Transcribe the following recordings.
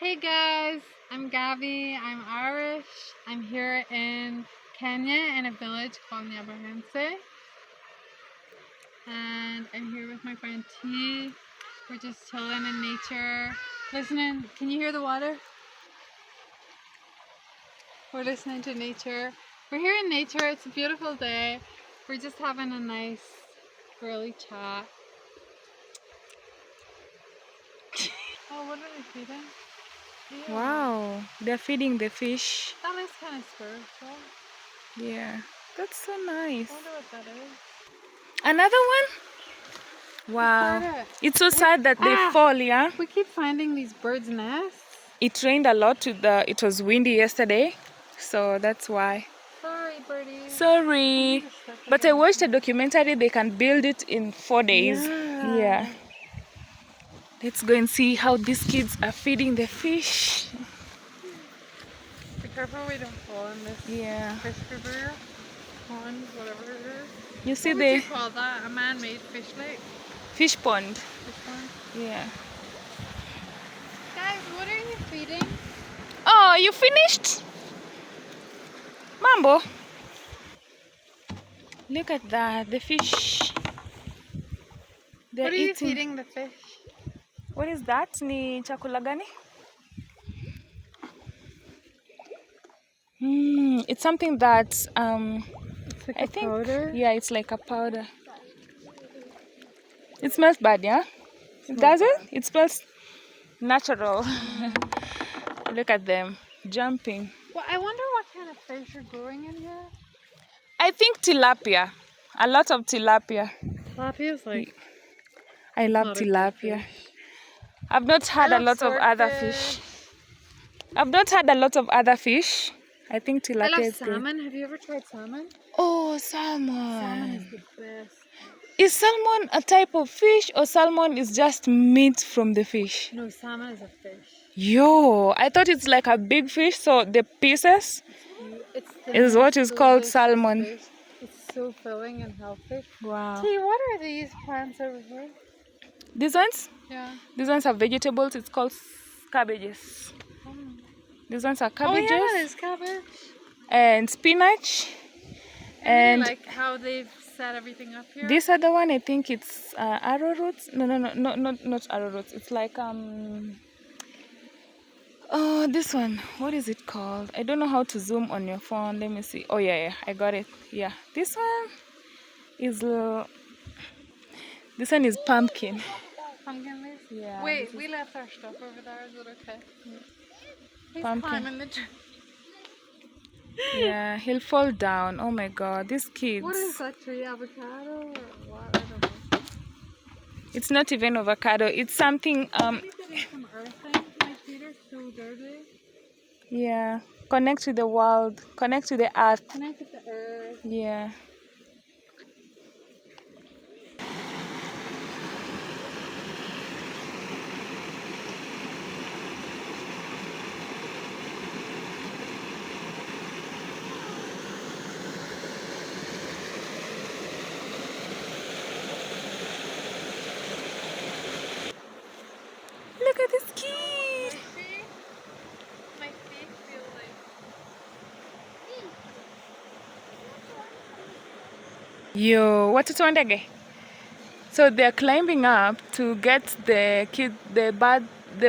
Hey guys, I'm Gabby. I'm Irish. I'm here in Kenya in a village called Nyabahense. And I'm here with my friend T. We're just chilling in nature, listening. Can you hear the water? We're listening to nature. We're here in nature. It's a beautiful day. We're just having a nice girly chat. Oh, what are they feeding? Yeah. Wow, they're feeding the fish. That looks kind of spiritual. Yeah, that's so nice. I wonder what that is. Another one? Wow. It's so sad that they fall, yeah? We keep finding these birds' nests. It rained a lot it was windy yesterday, so that's why. Sorry, birdies. Sorry. But I watched a documentary, they can build it in 4 days. Yeah. Let's go and see how these kids are feeding the fish. Be careful we don't fall in this fish river, pond, whatever it is. You see what would you call that? A man-made fish lake? Fish pond. Fish pond? Yeah. Guys, what are you feeding? Oh, you finished? Mambo. Look at that, the fish. What are you feeding the fish? What is that? Ni chakula gani? It's something that It's like I think powder? Yeah, it's like a powder. It smells bad, yeah? Does it? It smells natural. Look at them jumping. Well, I wonder what kind of fish are growing in here. I think tilapia. A lot of tilapia. Tilapia is like... I love tilapia. I've not had a lot of other fish. I've not had a lot of other fish. I think tilapia is good. Salmon. Have you ever tried salmon? Oh, salmon. Salmon is the best. Is salmon a type of fish or salmon is just meat from the fish? No, salmon is a fish. Yo, I thought it's like a big fish, so the pieces is what is called salmon. Fish. It's so filling and healthy. Wow. T, what are these plants over here? These ones? Yeah. These ones are vegetables. It's called cabbages. These ones are cabbages. Oh yeah, there's cabbage. And spinach. And like how they've set everything up here. This other one, I think it's arrowroots. No, not arrowroots. It's like oh, this one. What is it called? I don't know how to zoom on your phone. Let me see. Oh yeah, I got it. Yeah, this one is pumpkin. Pumpkin leaves. Yeah. Wait, we left our stuff over there. Is it okay? Yeah. He's Pumpkin. climbing the tree. Yeah, he'll fall down. Oh my God, these kids. What is that tree? Avocado or what? I don't know. It's not even avocado. It's something. Maybe there is some earthing. My feet are so dirty. Yeah. Connect to the world. Connect to the earth. Connect with the earth. Yeah. Look at this kid. My feet feel like... Yo, watoto wa ndege. So they're climbing up to get the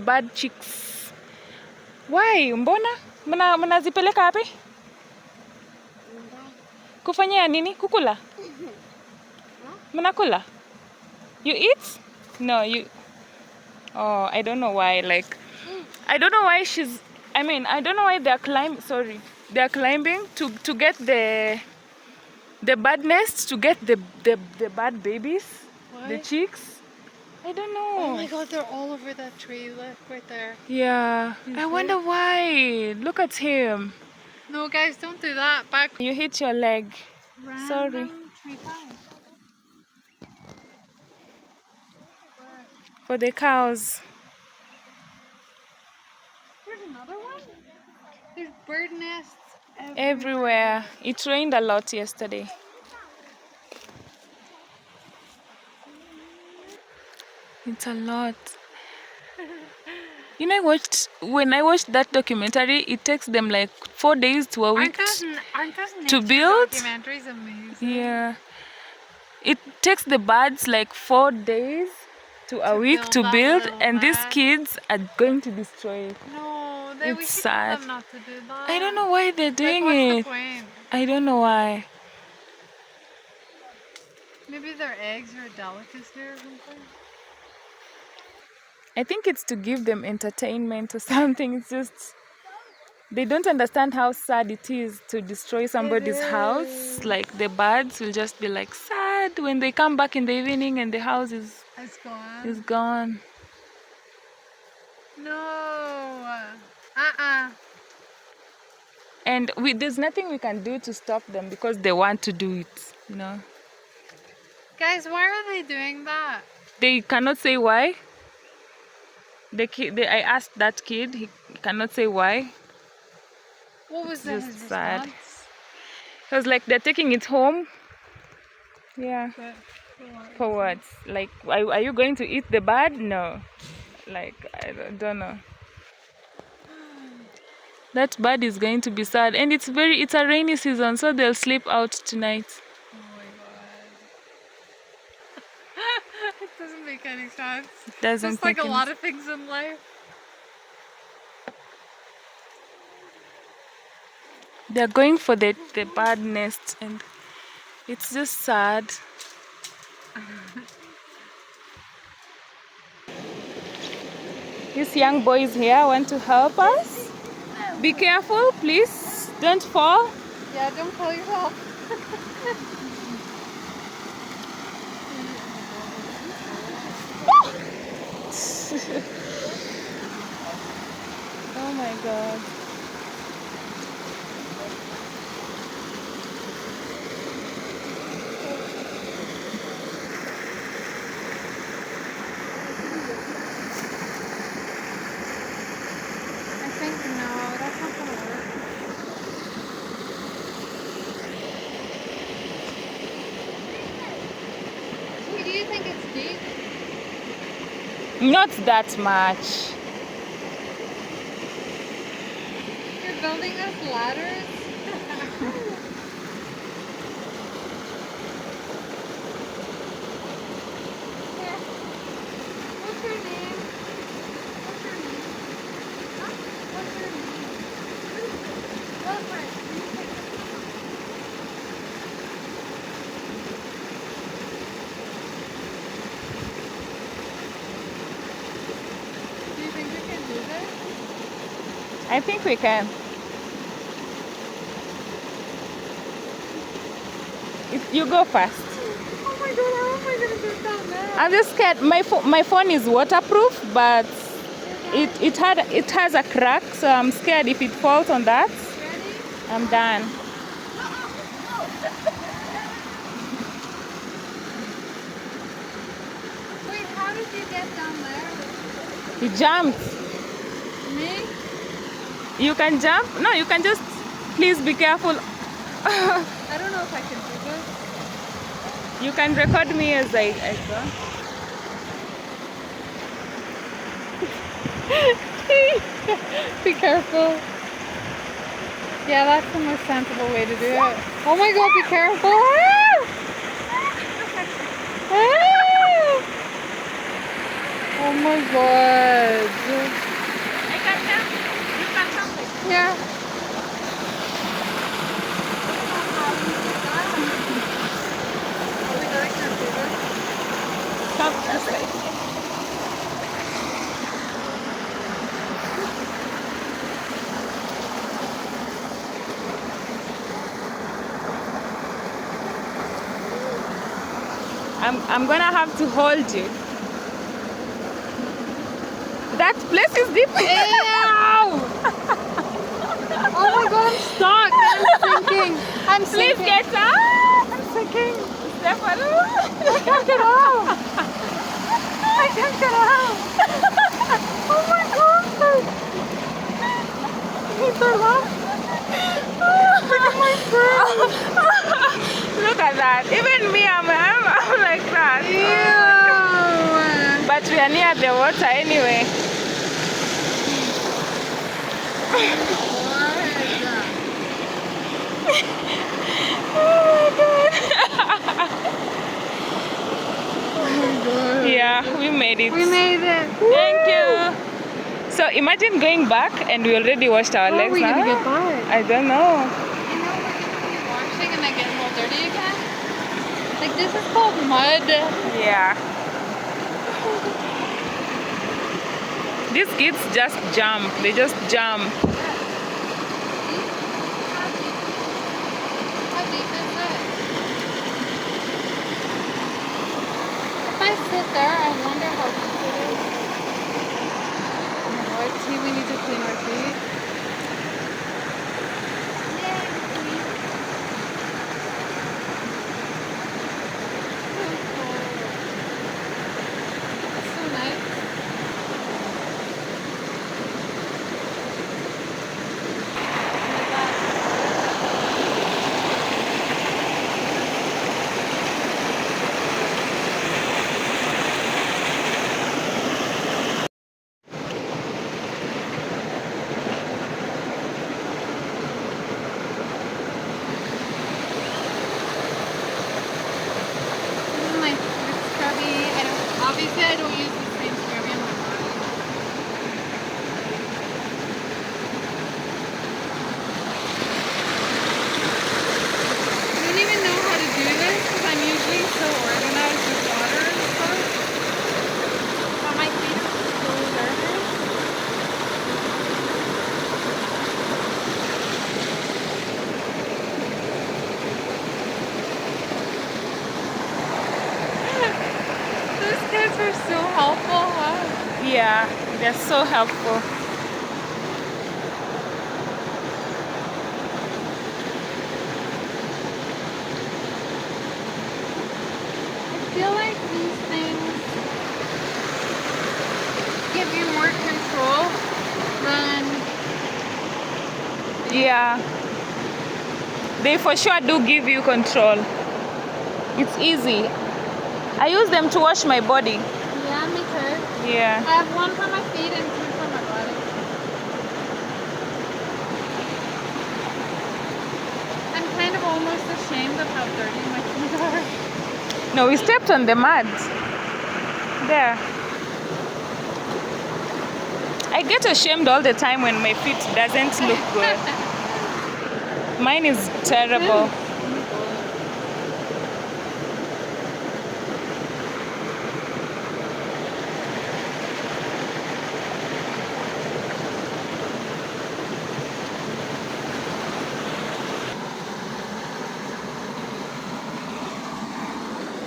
bird chicks. Why? Mbona mnazipeleka wapi? Kufanyia nini? Kukula? Mnakula? You eat? No, you... Oh, I don't know why. Like, I don't know why I don't know why they're climbing. Sorry, they're climbing to get the bird nest, to get the bird babies, the chicks. I don't know. Oh my God, they're all over that tree. Look, right there. Yeah, I wonder why. Look at him. No, guys, don't do that. Back. You hit your leg. Sorry. For the cows. There's another one. There's bird nests Everywhere. It rained a lot yesterday. It's a lot. You know, when I watched that documentary, it takes them like 4 days to a week Aren't those to nature build. documentaries amazing? Yeah. It takes the birds like 4 days to a week build to that build, little and these nest. kids are going to destroy it. No, we It's should tell sad. them not to do that. I don't know why they're doing what's it. the point? I don't know why. Maybe their eggs are a delicacy or something. I think it's to give them entertainment or something. It's just they don't understand how sad it is to destroy somebody's house. Like the birds will just be like sad when they come back in the evening and the house is It's gone. gone. No. And there's nothing we can do to stop them because they want to do it, you know. Guys, why are they doing that? They cannot say why. I asked that kid, he cannot say why. What was It's his just sad. response? It was like they're taking it home. Yeah. But For what? Like, are you going to eat the bird? No. Like, I don't know. That bird is going to be sad, and it's a rainy season, so they'll sleep out tonight. Oh my god. It doesn't make any sense. It doesn't Just like make a any lot of things in life. They're going for the bird nest, and it's just sad. These young boys here want to help us. Be careful, please. Don't fall. Yeah, don't kill yourself. Oh my god. I think no, that's not gonna work. Do you think it's deep? Not that much. You're building us ladders? Here. What's your name? What's your name? Huh? What's your name? Wilfred. Do you think we can do this? I think we can. You go first. Oh my god, how am I gonna get down there? I'm just scared. My phone is waterproof, but it has a crack, so I'm scared if it falls on that. Ready? I'm done. Wait, how did you get down there? You jumped. Me? You can jump. No, you can just. Please be careful. I don't know if I can do this. You can record me as I go. Be careful. Yeah, that's the most sensible way to do it. Oh my god, be careful! Oh my god. I can help. You can help me. Yeah. Come this way. I'm gonna have to hold you. That place is deep. Ew! Oh my god, I'm stuck. I'm sinking. I'm Please sinking. get out. I'm sinking. Stefano. I can't get out. I can't get out. Oh my god. He threw up. Look at my friend. Look at that. Even me, I'm like that. Ew. But we are near the water anyway. Yeah, we made it. We made it. Thank you. So imagine going back and we already washed our How are legs. we gonna Huh? get by? I don't know. You know we're gonna be washing and then getting all dirty again? Like this is called mud. Yeah. These kids just jump. They just jump. How deep is it? If I sit there, I wonder how deep it is. Oh my God, T, we need to clean our feet. It's so nice. My scrubby. Obviously I don't use the same scrubby on my body. I don't even know how to do this because I'm usually so organized with water and stuff. But my feet are so dirty. Those kids are so helpful, huh? Yeah, they're so helpful. I feel like these things give you more control than Yeah. They for sure do give you control. It's easy. I use them to wash my body. yeah, me too. Yeah. I have one for my feet and two for my body. I'm kind of almost ashamed of how dirty my feet are. No, we stepped on the mud. There. I get ashamed all the time when my feet doesn't look good. Mine is terrible.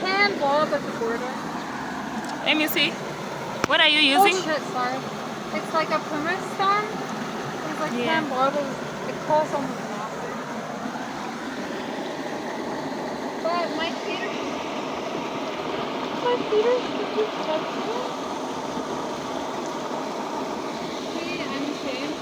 Handball, but the border. Let me see. What are you Oh using? shit, sorry. It's like a pumice stone. It's like Yeah. handball, but it costs almost nothing. But my feet are so disgusting. See, I'm ashamed.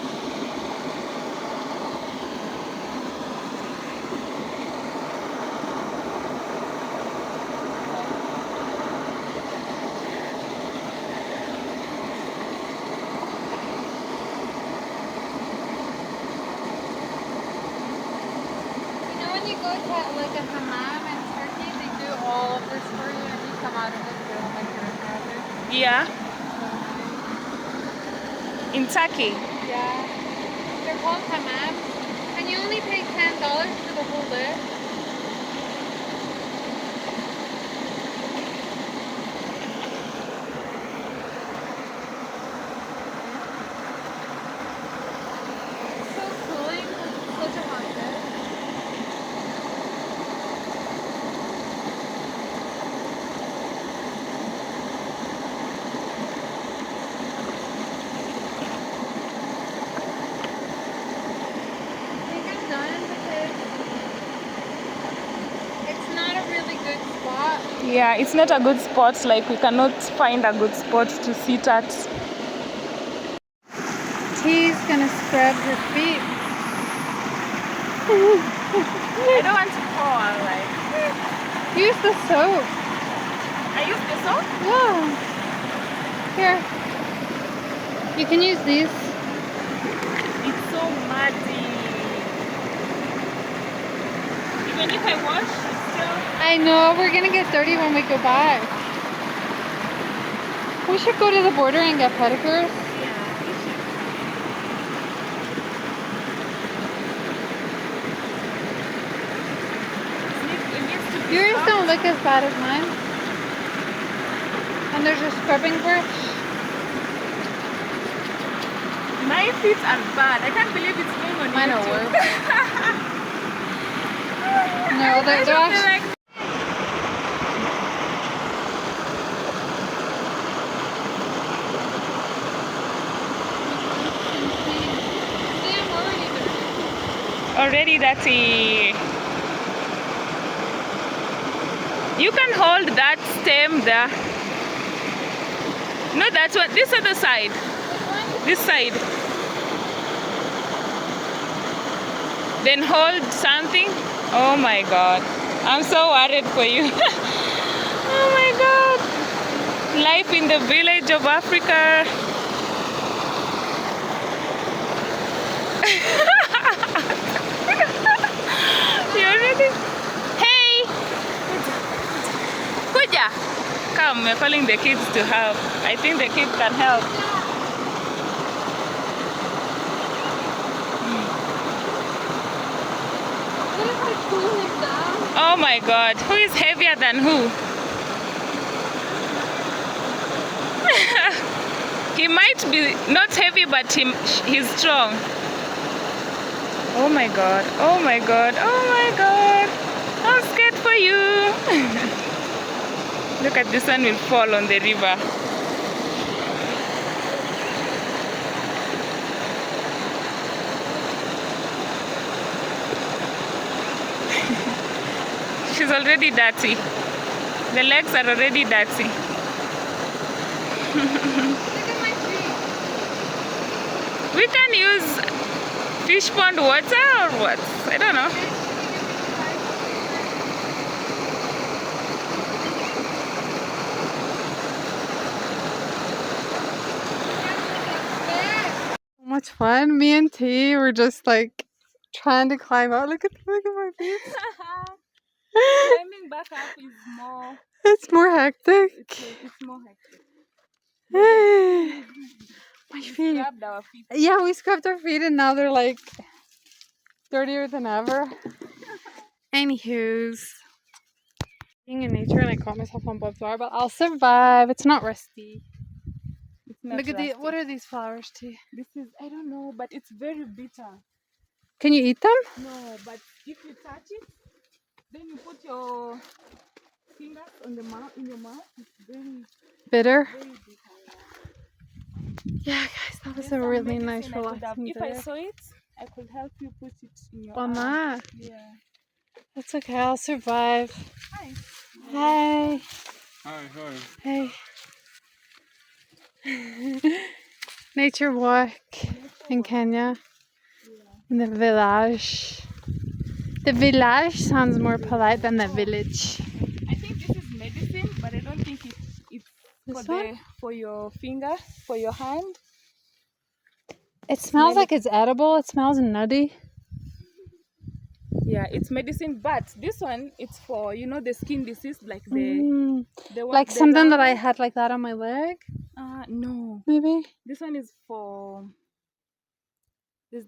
You know when you go to like a hammam in Turkey, they do all of this for you and you come out of it feeling like you're a savage. Yeah. So nice. In Turkey. Yeah. They're called hammams. And you only pay $10 for the whole day. It's so cooling because it's such a hot day. I think I'm done because it's not a really good spot. Yeah, it's not a good spot. Like we cannot find a good spot to sit at. T's gonna scrub her feet. I don't want to fall. Like Use the soap. I use the soap. Yeah. Here. You can use these. It's so dirty. Even if I wash, it's still... I know, we're gonna get dirty when we go back. We should go to the border and get pedicures. Yeah, we should. It needs to be Yours soft. don't look as bad as mine. And there's a scrubbing brush. My feet are bad. I can't believe it's going on Mine are YouTube. worse. No, they're actually... like... Already dirty. You can hold that stem there. No, that's what. This other side. This side. Then hold something. Oh my God. I'm so worried for you. Oh my God. Life in the village of Africa. You ready? Hey! Kuja! Come, we're calling the kids to help. I think the kids can help. What if I pull him down? Oh my God, who is heavier than who? He might be not heavy, but he's strong. Oh my God, oh my God, oh my God. I'm scared for you. Look at this one will fall on the river. She's already dirty. The legs are already dirty. Look at my feet. We can use fish pond water or what? I don't know. So much fun. Me and T were just like trying to climb out. Look at my feet. Climbing back up is more... It's more hectic. It's more hectic. Hey, my We feet. scrubbed our feet. Yeah, we scrubbed our feet and now they're like dirtier than ever. Anywho's, being in nature, and I caught myself on both bar, but I'll survive. It's not rusty. It's not Look at rusty. what are these flowers, T? This is, I don't know, but it's very bitter. Can you eat them? No, but if you touch it, then you put your fingers on the mouth, in your mouth. It's very, Bitter. very bitter. Yeah, guys, that was There's a some really medicine nice, I could have- relaxing If I day. saw it, I could help you put it in your On arm. that. Yeah. That's okay, I'll survive. Hi. Hey. Hi, hi. Hey. Nature walk in Kenya. In the village. The village sounds more polite than the village. I think this is medicine, but I don't think it's This for one? for your finger, for your hand. It smells like it's edible. It smells nutty. Yeah, it's medicine, but this one it's for, you know, the skin disease, like the one, Like the something that I round had like that on my leg, one. No, maybe. this one is for, there's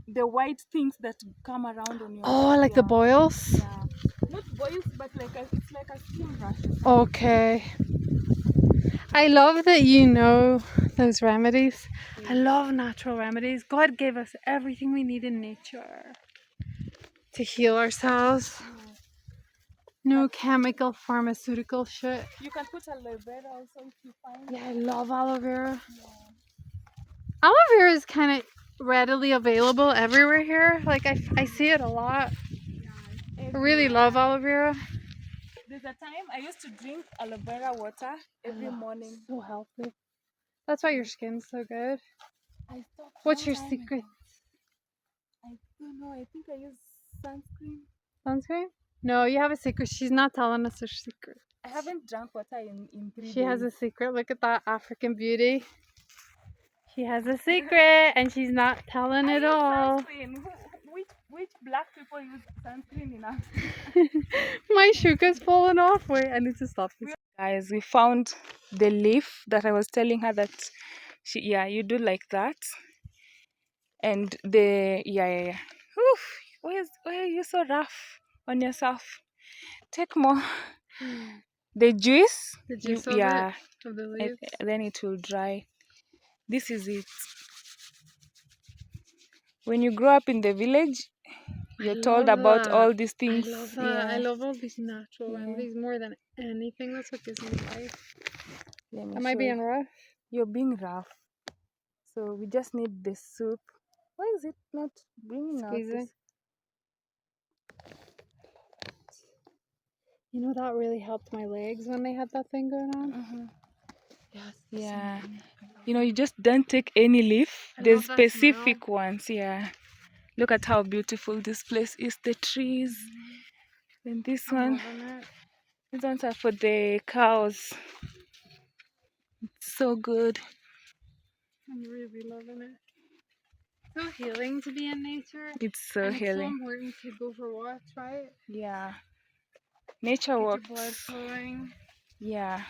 the white things that come around on your... Oh, like the boils? Yeah, not boils, but it's like a skin rash. Okay. I love that you know those remedies. I love natural remedies. God gave us everything we need in nature to heal ourselves. No chemical pharmaceutical shit. You can put aloe vera also if you find. Yeah, I love aloe vera. Yeah. Aloe vera is kind of readily available everywhere here. Like I see it a lot. I really love aloe vera. There's a time I used to drink aloe vera water every morning. So healthy. That's why your skin's so good. I stopped. What's your long time secret? ago. I don't know. I think I use sunscreen. Sunscreen? No, you have a secret. She's not telling us her secret. I haven't drank water in 3 days. She has a secret. Look at that African beauty. She has a secret and she's not telling it all. Which black people use sunscreen enough? My sugar's fallen off. Wait, I need to stop this. Guys, we found the leaf that I was telling her that you do like that. And yeah. Oof, why are you so rough on yourself? Take more. The juice, The juice of the leaves. then it will dry. This is it. When you grow up in the village, you're told about all these things. I love that. Yeah. I love all these natural remedies more than anything. That's what gives me life. Am I being rough? You're being rough. So we just need the soup. Why is it not bringing out this? You know, that really helped my legs when they had that thing going on. Yes. Yeah. You know, you just don't take any leaf. There's specific ones. Yeah. Look at how beautiful this place is. The trees. And this one. These ones are for the cows. It's so good. I'm really loving it. So healing to be in nature. It's so healing. It's so important to go for walks, right? Yeah. Nature walks. Get your blood flowing. Yeah.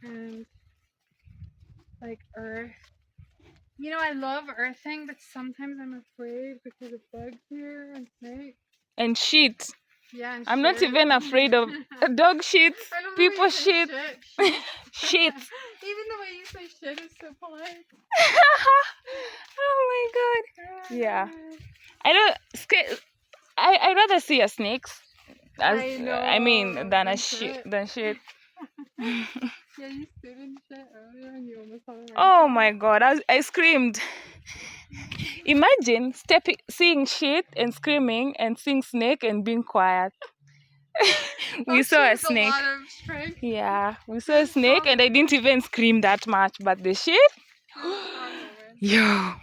And like earth. You know, I love earthing, but sometimes I'm afraid because of bugs here and snakes. And shit. Yeah, and I'm not even afraid of dog shit. People shit. Shit. Even the way you say shit is so polite. Oh my god. Yeah. I'd rather see a snake than a shit. Yeah, you stood in shit earlier and you almost had Oh my god, I screamed. Imagine seeing shit and screaming and seeing snake and being quiet. We saw a snake. A lot of strength. Yeah, we saw a snake and I didn't even scream that much, but the shit. Yo.